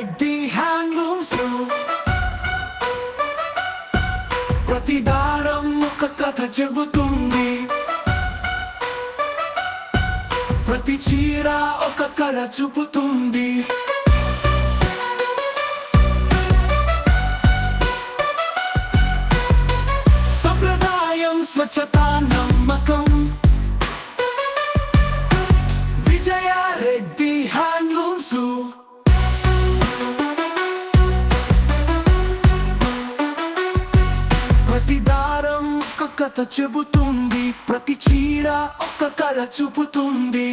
Reddy handlooms. ప్రతి దారం ఒక కథ చెబుతుంది, ప్రతి చీర ఒక కళ చూపుతుంది. సంప్రదాయం, స్వచ్ఛత, నమ్మకం. విజయ రెడ్డి హ్యాండ్లూమ్స్. ప్రతి దారం ఒక కథ చెబుతుంది, ప్రతి చీర ఒక కళ చూపుతుంది.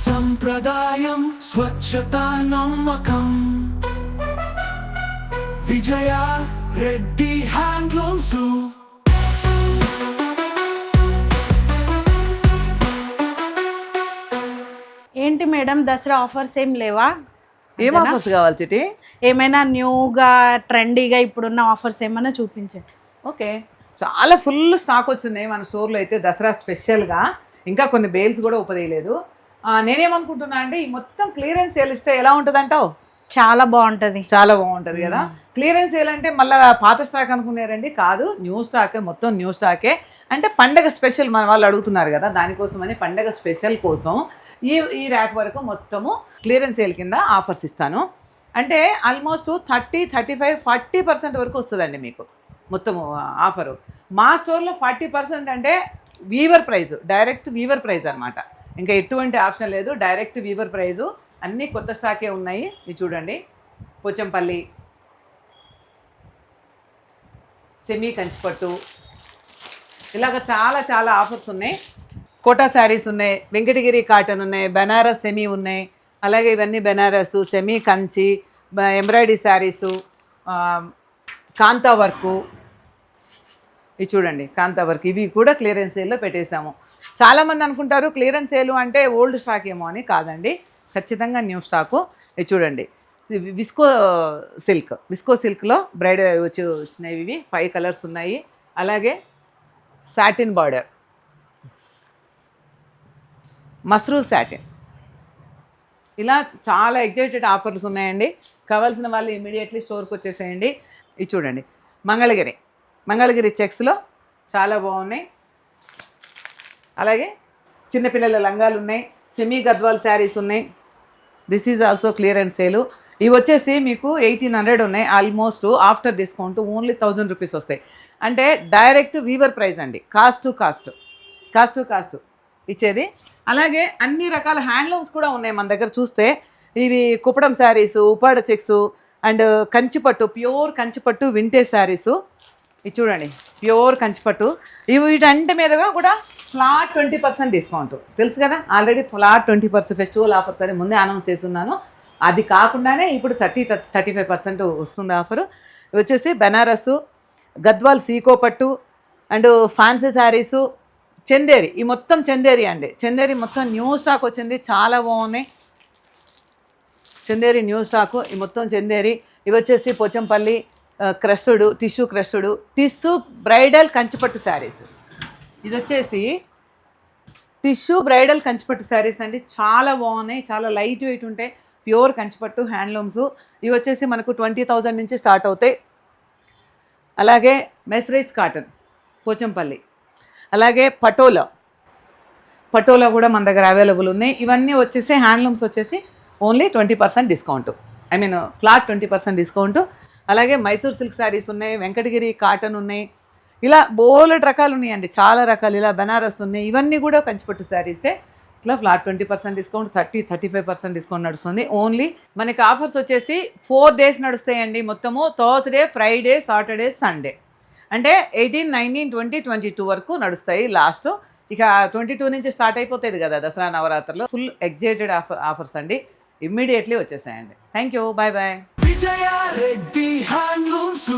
సంప్రదాయం, స్వచ్ఛత, నమ్మకం. విజయ రెడ్డి హ్యాండ్లూమ్స్. ఏంటి మేడం, దసరా ఆఫర్స్ ఏం లేవా? ఏం ఆఫర్స్ కావాలి చిటి? ఏమైనా న్యూగా ట్రెండీగా ఇప్పుడున్న ఆఫర్స్ ఏమైనా చూపించండి. ఓకే, చాలా ఫుల్ స్టాక్ వచ్చింది మన స్టోర్లో అయితే దసరా స్పెషల్గా. ఇంకా కొన్ని బేల్స్ కూడా ఉపదేయలేదు. నేనేమనుకుంటున్నా అంటే ఈ మొత్తం క్లియరెన్స్ సేల్ ఇస్తే ఎలా ఉంటుంది అంటావు? చాలా బాగుంటుంది. చాలా బాగుంటుంది కదా. క్లియరెన్స్ సేల్ అంటే మళ్ళీ పాత స్టాక్ అనుకున్నారండి, కాదు, న్యూ స్టాకే, మొత్తం న్యూ స్టాకే. అంటే పండగ స్పెషల్ మన వాళ్ళు అడుగుతున్నారు కదా, దానికోసమని పండగ స్పెషల్ కోసం ఈ ర్యాక్ వరకు మొత్తము క్లియరెన్స్ సేల్ కింద ఆఫర్స్ ఇస్తాను. అంటే ఆల్మోస్ట్ 30, 35, 40% వరకు వస్తుందండి మీకు మొత్తము ఆఫరు. మా స్టోర్లో 40% అంటే weaver price, direct weaver price అనమాట. ఇంకా ఎటువంటి ఆప్షన్ లేదు, డైరెక్ట్ వీవర్ ప్రైజు. అన్నీ కొత్త స్టాకే ఉన్నాయి. ఇది చూడండి, పోచంపల్లి, సెమీ కంచిపట్టు, ఇలాగ చాలా చాలా ఆఫర్స్ ఉన్నాయి. కోటా శారీస్ ఉన్నాయి, వెంకటగిరి కాటన్ ఉన్నాయి, బెనారస్ సెమీ ఉన్నాయి. అలాగే ఇవన్నీ బెనారస్, సెమీ కంచి, ఎంబ్రాయిడరీ శారీసు, కాంతా వర్కు. ఇవి చూడండి, కాంతా వర్క్. ఇవి కూడా క్లియరెన్స్ సేల్లో పెట్టేశాము. చాలామంది అనుకుంటారు క్లియరెన్స్ సేల్ అంటే ఓల్డ్ స్టాక్ ఏమో అని. కాదండి, ఖచ్చితంగా న్యూ స్టాకు. ఇది చూడండి, విస్కో సిల్క్లో బ్రైడ్ వచ్చినాయి. ఇవి 5 కలర్స్ ఉన్నాయి. అలాగే సాటిన్ బార్డర్, మస్రూ సాటిన్, ఇలా చాలా ఎగ్జైటెడ్ ఆఫర్స్ ఉన్నాయండి. కావాల్సిన వాళ్ళు ఇమీడియట్లీ స్టోర్కి వచ్చేసేయండి. ఇది చూడండి, మంగళగిరి చెక్స్లో చాలా బాగున్నాయి. అలాగే చిన్నపిల్లల లంగాలు ఉన్నాయి, సెమీ గద్వాల్ శారీస్ ఉన్నాయి. This is also clearance sale. ఇవి వచ్చేసి మీకు 1800 ఉన్నాయి. Almost after discount only 1000 rupees వస్తాయి. అంటే డైరెక్ట్ వీవర్ ప్రైస్ అండి, కాస్ట్ టు కాస్ట్ ఇచ్చేది. అలాగే అన్ని రకాల హ్యాండ్లూమ్స్ కూడా ఉన్నాయి మన దగ్గర. చూస్తే ఇవి Kuppadam saris, Uppada checks and Kanchipattu, pure Kanchipattu vintage saris. ఇది చూడండి, ప్యూర్ కంచిపట్టు. ఇవి వీటంటి మీదగా కూడా ఫ్లాట్ 20% డిస్కౌంట్. తెలుసు కదా, ఆల్రెడీ ఫ్లాట్ 20% ఫెస్టివల్ ఆఫర్స్ అని ముందే అనౌన్స్ చేస్తున్నాను. అది కాకుండానే ఇప్పుడు 30-35% వస్తుంది ఆఫరు. ఇవి వచ్చేసి బెనారసు, గద్వాల్ సీకో పట్టు అండ్ ఫ్యాన్సీ శారీసు, చందేరి. ఈ మొత్తం చందేరి అండి. చందేరి మొత్తం న్యూ స్టాక్ వచ్చింది, చాలా బాగున్నాయి. చందేరి న్యూ స్టాకు, ఈ మొత్తం చందేరి. ఇవి వచ్చేసి పోచంపల్లి క్రష్డ్, టిష్యూ బ్రైడల్ కంచిపట్టు శారీస్. ఇది వచ్చేసి టిష్యూ బ్రైడల్ కంచిపట్టు శారీస్ అండి, చాలా బాగున్నాయి, చాలా లైట్ వెయిట్ ఉంటాయి, ప్యూర్ కంచిపట్టు హ్యాండ్లూమ్స్. ఇవి వచ్చేసి మనకు 20,000 నుంచి స్టార్ట్ అవుతాయి. అలాగే మెస్రైజ్ కాటన్, పోచంపల్లి. అలాగే పటోలా కూడా మన దగ్గర అవైలబుల్ ఉన్నాయి. ఇవన్నీ వచ్చేసి హ్యాండ్లూమ్స్ వచ్చేసి ఓన్లీ 20% డిస్కౌంట్, ఫ్లాట్ 20% డిస్కౌంట్. అలాగే మైసూర్ సిల్క్ శారీస్ ఉన్నాయి, వెంకటగిరి కాటన్ ఉన్నాయి, ఇలా బోలెడ్ రకాలు ఉన్నాయండి, చాలా రకాలు. ఇలా బెనారస్ ఉన్నాయి, ఇవన్నీ కూడా కంచిపట్టు శారీసే. ఇట్లా ఫ్లాట్ 20% డిస్కౌంట్, 30-35% డిస్కౌంట్ నడుస్తుంది. ఓన్లీ మనకి ఆఫర్స్ వచ్చేసి 4 days నడుస్తాయండి మొత్తము. Thursday, Friday, Saturday, Sunday. అంటే 18, 19, 20, 22 వరకు నడుస్తాయి లాస్ట్. ఇక 22 నుంచి స్టార్ట్ అయిపోతుంది కదా దసరా నవరాత్రులు. ఫుల్ ఎగ్జైటెడ్ ఆఫర్స్ అండి, ఇమ్మీడియట్లీ వచ్చేసాయండి. Thank you, bye bye. Vijaya Reddy handlooms.